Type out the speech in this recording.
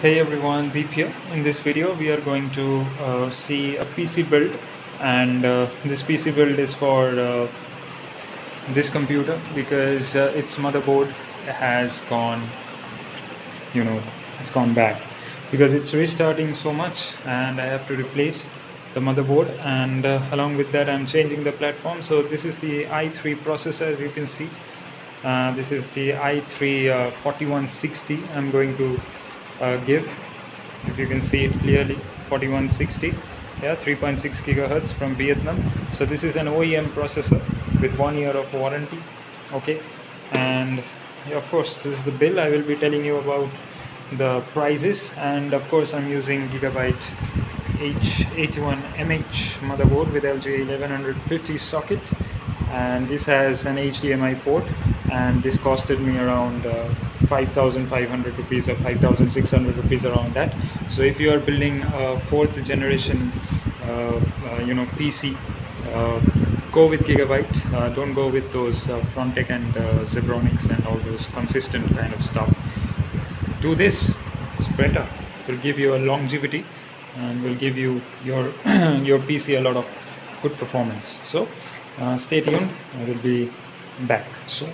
Hey everyone, Deep here. In this video, we are going to see a PC build, and this PC build is for this computer because its motherboard has gone, it's gone bad because it's restarting so much, and I have to replace the motherboard. And along with that, I'm changing the platform. So this is the i3 processor, as you can see. This is the i3 4160. I'm going to give, if you can see it clearly, 4160, yeah, 3.6 gigahertz from Vietnam. So this is an OEM processor with 1 year of warranty. Okay, and yeah, of course this is the bill. I will be telling you about the prices, and of course I'm using Gigabyte H81M-H motherboard with LG1150 socket, and this has an HDMI port, and this costed me around 5,500 rupees or 5,600 rupees, around that. So if you are building a fourth generation PC, go with Gigabyte. Don't go with those Frontech and Zebronics and all those consistent kind of stuff. Do this, it's better. It will give you a longevity and will give you your your PC a lot of good performance. So stay tuned, I will be back soon.